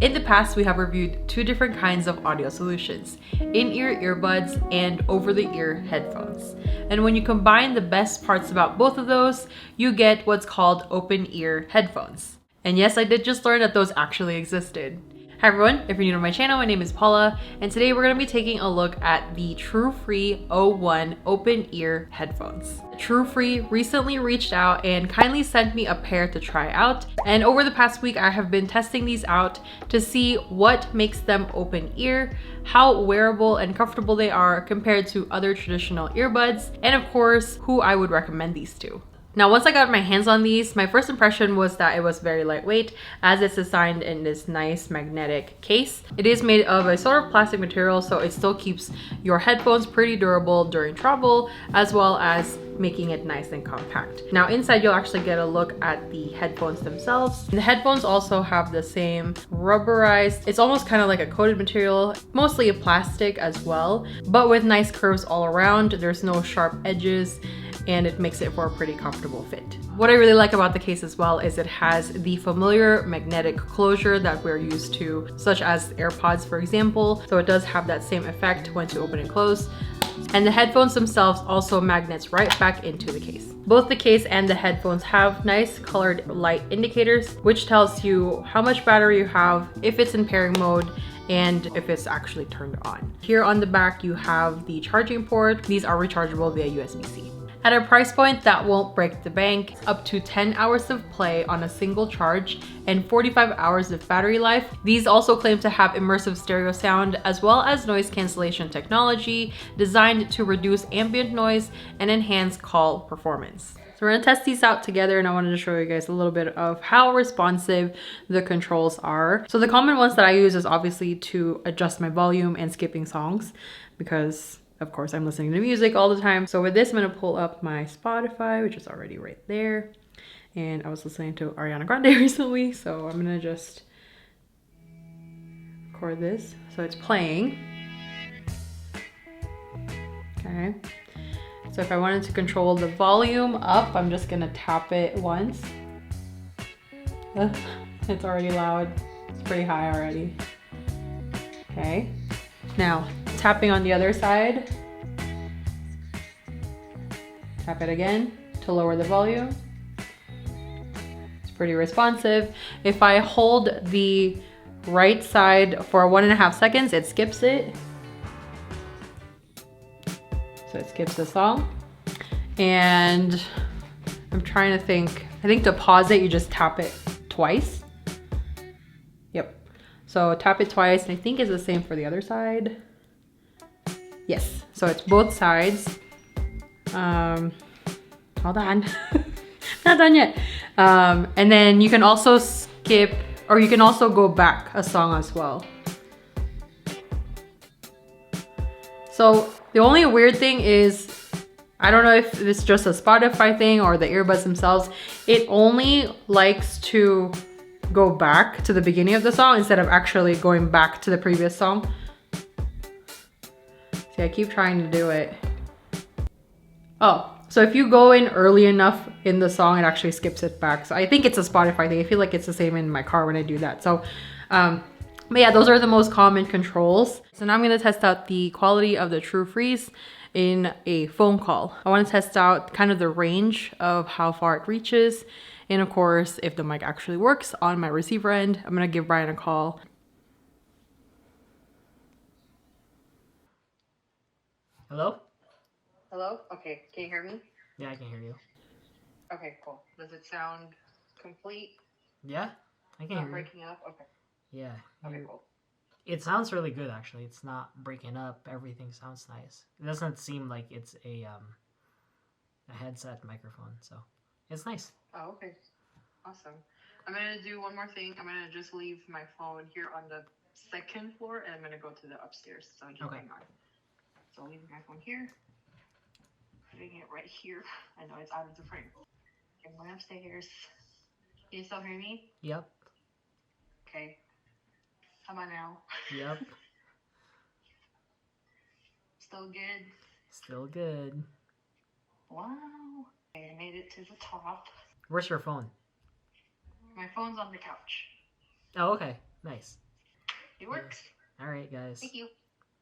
In the past, we have reviewed two different kinds of audio solutions, in-ear earbuds and over-the-ear headphones. And when you combine the best parts about both of those, you get what's called open-ear headphones. And yes, I did just learn that those actually existed. Hi everyone, if you're new to my channel, my name is Paula, and today we're going to be taking a look at the Truefree 01 open ear headphones. Truefree recently reached out and kindly sent me a pair to try out, and over the past week I have been testing these out to see what makes them open ear, how wearable and comfortable they are compared to other traditional earbuds, and of course, who I would recommend these to. Now, once I got my hands on these, my first impression was that it was very lightweight, as it's designed in this nice magnetic case. It is made of a sort of plastic material, so it still keeps your headphones pretty durable during travel, as well as making it nice and compact. Now inside you'll actually get a look at the headphones themselves. The headphones also have the same rubberized, it's almost kind of like a coated material, mostly a plastic as well, but with nice curves all around. There's no sharp edges, and it makes it for a pretty comfortable fit. What I really like about the case as well is it has the familiar magnetic closure that we're used to, such as AirPods, for example. So it does have that same effect once you open and close. And the headphones themselves also magnets right back into the case. Both the case and the headphones have nice colored light indicators, which tells you how much battery you have, if it's in pairing mode, and if it's actually turned on. Here on the back, you have the charging port. These are rechargeable via USB-C. At a price point that won't break the bank, up to 10 hours of play on a single charge and 45 hours of battery life. These also claim to have immersive stereo sound as well as noise cancellation technology designed to reduce ambient noise and enhance call performance. So we're gonna test these out together, and I wanted to show you guys a little bit of how responsive the controls are. So the common ones that I use is obviously to adjust my volume and skipping songs, because of course, I'm listening to music all the time. So with this, I'm gonna pull up my Spotify, which is already right there. And I was listening to Ariana Grande recently, so I'm gonna just record this. So it's playing. Okay. So if I wanted to control the volume up, I'm just gonna tap it once. It's already loud. It's pretty high already. Okay. Now, tapping on the other side. Tap it again to lower the volume. It's pretty responsive. If I hold the right side for 1.5 seconds, it skips it. So it skips the song. And I'm trying to think, I think to pause it, you just tap it twice. Yep. So tap it twice, and I think it's the same for the other side. Yes, so it's both sides. Hold on, not done yet. And then you can also skip, or you can also go back a song as well. So the only weird thing is, I don't know if it's just a Spotify thing or the earbuds themselves, it only likes to go back to the beginning of the song instead of actually going back to the previous song. See, I keep trying to do it. Oh, so if you go in early enough in the song, it actually skips it back. So I think it's a Spotify thing. I feel like it's the same in my car when I do that. So, but yeah, those are the most common controls. So now I'm gonna test out the quality of the Truefrees in a phone call. I wanna test out kind of the range of how far it reaches. And of course, if the mic actually works on my receiver end, I'm gonna give Brian a call. Hello? Hello? Okay, can you hear me? Yeah, I can hear you. Okay, cool. Does it sound complete? Yeah, I can hear you. Breaking up? Okay. Yeah. Okay, cool. It sounds really good, actually. It's not breaking up. Everything sounds nice. It doesn't seem like it's a headset microphone, so it's nice. Oh, okay. Awesome. I'm gonna do one more thing. I'm gonna just leave my phone here on the second floor, and I'm gonna go to the upstairs. So just hang on. So I'll leave my phone here. Putting it right here. I know it's out of the frame. Okay, I'm going upstairs. Can you still hear me? Yep. Okay. Come on now. Yep. Still good? Still good. Wow. Okay, I made it to the top. Where's your phone? My phone's on the couch. Oh, okay. Nice. It works. All right, guys. Thank you.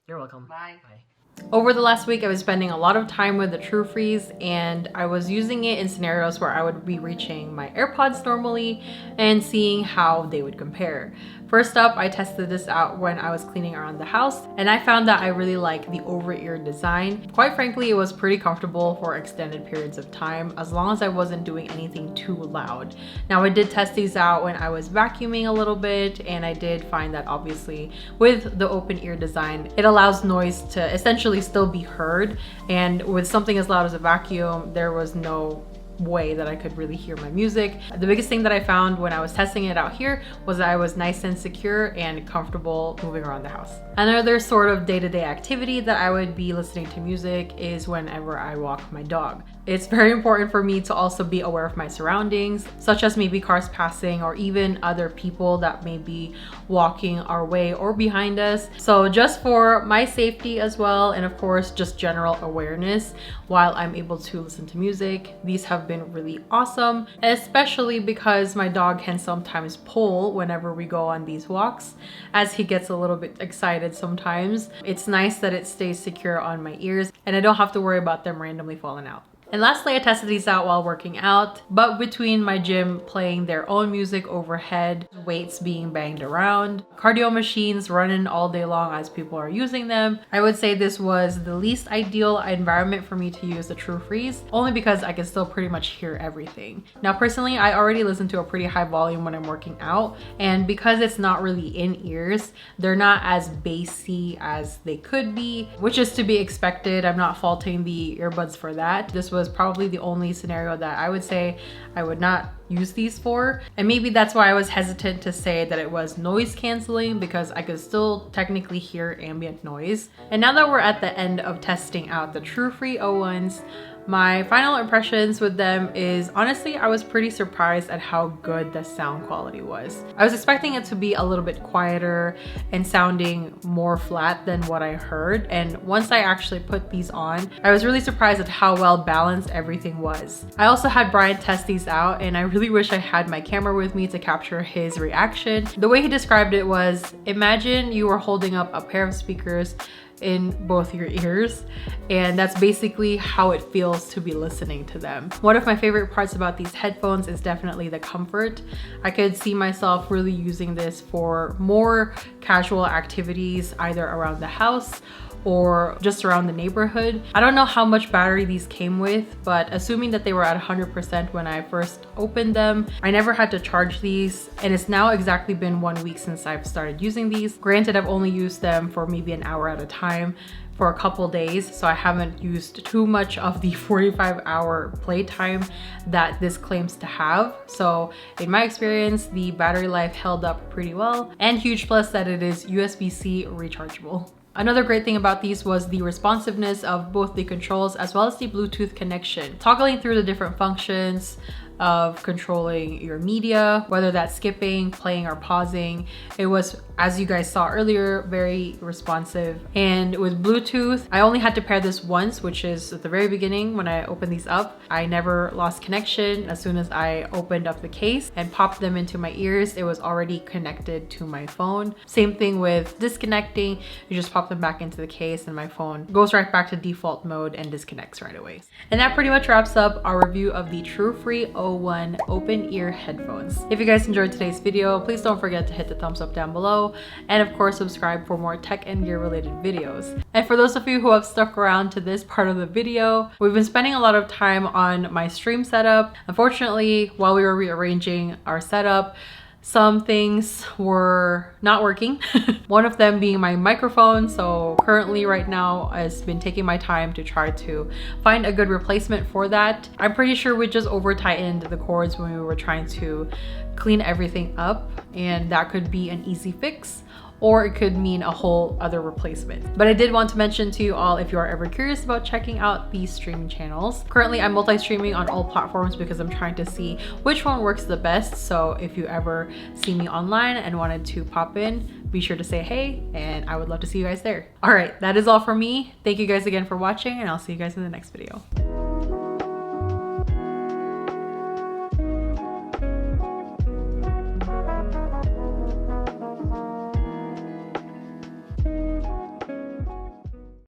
You're welcome. Bye. Bye. Over the last week, I was spending a lot of time with the Truefrees, and I was using it in scenarios where I would be reaching my AirPods normally and seeing how they would compare. First up, I tested this out when I was cleaning around the house, and I found that I really like the over-ear design. Quite frankly, it was pretty comfortable for extended periods of time, as long as I wasn't doing anything too loud. Now, I did test these out when I was vacuuming a little bit, and I did find that obviously with the open ear design, it allows noise to essentially still be heard, and with something as loud as a vacuum, there was no way that I could really hear my music. The biggest thing that I found when I was testing it out here was that I was nice and secure and comfortable moving around the house. Another sort of day-to-day activity that I would be listening to music is whenever I walk my dog. It's very important for me to also be aware of my surroundings, such as maybe cars passing or even other people that may be walking our way or behind us. So just for my safety as well, and of course just general awareness while I'm able to listen to music, these have been really awesome, especially because my dog can sometimes pull whenever we go on these walks, as he gets a little bit excited sometimes. It's nice that it stays secure on my ears and I don't have to worry about them randomly falling out. And lastly, I tested these out while working out, but between my gym playing their own music overhead, weights being banged around, cardio machines running all day long as people are using them, I would say this was the least ideal environment for me to use the Truefrees, only because I can still pretty much hear everything. Now, personally, I already listen to a pretty high volume when I'm working out, and because it's not really in ears, they're not as bassy as they could be, which is to be expected. I'm not faulting the earbuds for that. This was probably the only scenario that I would say I would not use these for, and maybe that's why I was hesitant to say that it was noise canceling, because I could still technically hear ambient noise. And now that we're at the end of testing out the Truefree O1s, my final impressions with them is, honestly, I was pretty surprised at how good the sound quality was. I was expecting it to be a little bit quieter and sounding more flat than what I heard, and once I actually put these on, I was really surprised at how well balanced everything was. I also had Brian test these out, and I really wish I had my camera with me to capture his reaction. The way he described it was, imagine you were holding up a pair of speakers in both your ears, and that's basically how it feels to be listening to them. One of my favorite parts about these headphones is definitely the comfort. I could see myself really using this for more casual activities, either around the house or just around the neighborhood. I don't know how much battery these came with, but assuming that they were at 100% when I first opened them, I never had to charge these, and it's now exactly been 1 week since I've started using these. Granted, I've only used them for maybe an hour at a time for a couple days, so I haven't used too much of the 45-hour playtime that this claims to have. So in my experience, the battery life held up pretty well, and huge plus that it is USB-C rechargeable. Another great thing about these was the responsiveness of both the controls as well as the Bluetooth connection. Toggling through the different functions of controlling your media, whether that's skipping, playing, or pausing, it was, as you guys saw earlier, very responsive. And with Bluetooth, I only had to pair this once, which is at the very beginning when I opened these up. I never lost connection. As soon as I opened up the case and popped them into my ears, it was already connected to my phone. Same thing with disconnecting. You just pop them back into the case and my phone goes right back to default mode and disconnects right away. And that pretty much wraps up our review of the Truefree O1 open ear headphones. If you guys enjoyed today's video, please don't forget to hit the thumbs up down below, and of course subscribe for more tech and gear related videos. And for those of you who have stuck around to this part of the video, we've been spending a lot of time on my stream setup. Unfortunately, while we were rearranging our setup, some things were not working. One of them being my microphone. So currently right now I've been taking my time to try to find a good replacement for that. I'm pretty sure we just over tightened the cords when we were trying to clean everything up, and that could be an easy fix, or it could mean a whole other replacement. But I did want to mention to you all, if you are ever curious about checking out these streaming channels, currently I'm multi-streaming on all platforms because I'm trying to see which one works the best. So if you ever see me online and wanted to pop in, be sure to say hey, and I would love to see you guys there. All right, that is all for me. Thank you guys again for watching, and I'll see you guys in the next video.